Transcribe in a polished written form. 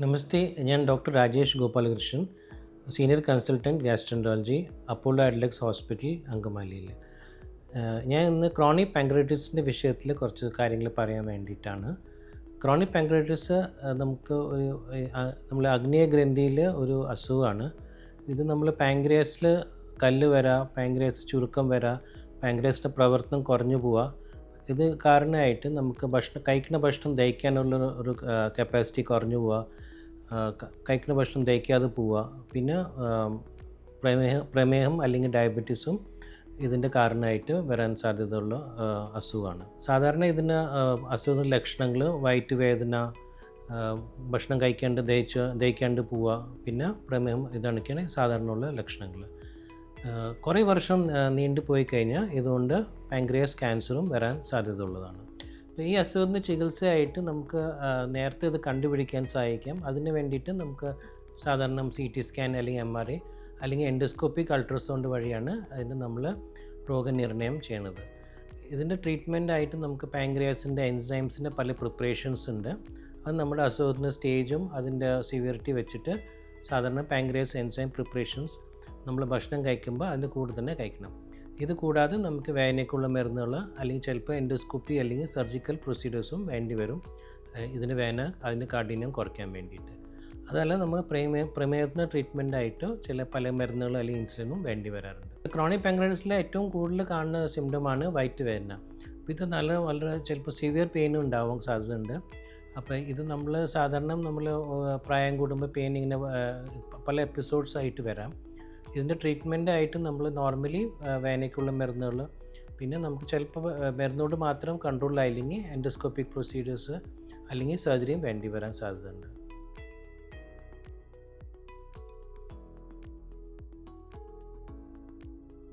നമസ്തേ, ഞാൻ doctor Rajesh Gopalakrishnan, senior consultant gastroenterology, Apollo Adlux hospital, അങ്കമാലിയിൽ. ഞാൻ ഇന്ന് ക്രോണിക് പാൻക്രിയാറ്റിസിൻ്റെ വിഷയത്തിൽ കുറച്ച് കാര്യങ്ങൾ പറയാൻ വേണ്ടിയിട്ടാണ്. ക്രോണിക് പാൻക്രിയാറ്റിസ് നമുക്ക് നമ്മൾ ആഗ്നേയ ഗ്രന്ഥിയിൽ ഒരു അസുഖമാണ്. ഇത് നമ്മൾ പാൻക്രിയാസിൽ കല്ല് വരാം, പാൻക്രിയാസ് ചുരുക്കം വരാം, പാൻക്രിയാസിൻ്റെ പ്രവർത്തനം കുറഞ്ഞു പോവുക. ഇത് കാരണമായിട്ട് നമുക്ക് കഴിക്കുന്ന ഭക്ഷണം ദഹിക്കാനുള്ള ഒരു കപ്പാസിറ്റി കുറഞ്ഞു പോവുക, കഴിക്കുന്ന ഭക്ഷണം ദഹിക്കാതെ പോവുക. പിന്നെ പ്രമേഹം അല്ലെങ്കിൽ ഡയബറ്റീസും ഇതിൻ്റെ കാരണമായിട്ട് വരാൻ സാധ്യതയുള്ള അസുഖമാണ്. സാധാരണ ഇതിന് അസുഖങ്ങളുടെ ലക്ഷണങ്ങൾ വയറ്റുവേദന, ഭക്ഷണം ദഹിക്കാണ്ട് പോവുക, പിന്നെ പ്രമേഹം, ഇതൊക്കെയാണ് സാധാരണയുള്ള ലക്ഷണങ്ങൾ. കുറേ വർഷം നീണ്ടു പോയി കഴിഞ്ഞാൽ ഇതുകൊണ്ട് പാൻക്രിയാസ് ക്യാൻസറും വരാൻ സാധ്യതയുള്ളതാണ്. അപ്പോൾ ഈ അസുഖത്തിന് ചികിത്സയായിട്ട് നമുക്ക് നേരത്തെ ഇത് കണ്ടുപിടിക്കാൻ സഹായിക്കാം. അതിന് വേണ്ടിയിട്ട് നമുക്ക് സാധാരണ CT സ്കാൻ അല്ലെങ്കിൽ MRI അല്ലെങ്കിൽ എൻഡോസ്കോപ്പിക് അൾട്രാസൗണ്ട് വഴിയാണ് അതിന് നമ്മൾ രോഗനിർണയം ചെയ്യണത്. ഇതിൻ്റെ ട്രീറ്റ്മെൻറ്റായിട്ട് നമുക്ക് പാൻക്രിയാസിൻ്റെ എൻസൈംസിൻ്റെ പല പ്രിപ്പറേഷൻസ് ഉണ്ട്. അത് നമ്മുടെ അസുഖത്തിൻ്റെ സ്റ്റേജും അതിൻ്റെ സിവിയറിറ്റി വെച്ചിട്ട് സാധാരണ പാൻക്രിയാസ് എൻസൈം പ്രിപ്പറേഷൻസ് നമ്മൾ ഭക്ഷണം കഴിക്കുമ്പോൾ അതിൻ്റെ കൂടെ തന്നെ കഴിക്കണം. ഇത് കൂടാതെ നമുക്ക് വേദനയ്ക്കുള്ള മരുന്നുകൾ അല്ലെങ്കിൽ ചിലപ്പോൾ എൻഡോസ്കോപ്പി അല്ലെങ്കിൽ സർജിക്കൽ പ്രൊസീജിയേഴ്സും വേണ്ടി വരും ഇതിന് വേദന അതിൻ്റെ കാഠിന്യം കുറയ്ക്കാൻ വേണ്ടിയിട്ട്. അതല്ല, നമ്മൾ പ്രമേഹത്തിന് ട്രീറ്റ്മെൻറ്റായിട്ട് പല മരുന്നുകൾ അല്ലെങ്കിൽ ഇൻസുലിനും വേണ്ടി വരാറുണ്ട്. ക്രോണിക് പാൻക്രിയാറ്റിസിലെ ഏറ്റവും കൂടുതൽ കാണുന്ന സിംറ്റമാണ് വയറ്റുവേദന. അപ്പോൾ ഇത് വളരെ ചിലപ്പോൾ സിവിയർ പെയിനും ഉണ്ടാവാൻ സാധ്യതയുണ്ട്. അപ്പോൾ ഇത് നമ്മൾ സാധാരണ പ്രായം കൂടുമ്പോൾ പെയിൻ ഇങ്ങനെ പല എപ്പിസോഡ്സ് ആയിട്ട് വരാം. ഇതിൻ്റെ ട്രീറ്റ്മെൻറ്റായിട്ട് നമ്മൾ നോർമലി വേദനയ്ക്കുള്ള മരുന്നുകൾ, പിന്നെ നമുക്ക് ചിലപ്പോൾ മരുന്നോട് മാത്രം കൺട്രോൾ ആയില്ലെങ്കിൽ എൻഡോസ്കോപ്പിക് പ്രൊസീജിയേഴ്സ് അല്ലെങ്കിൽ സർജറിയും വേണ്ടി വരാൻ സാധ്യതയുണ്ട്.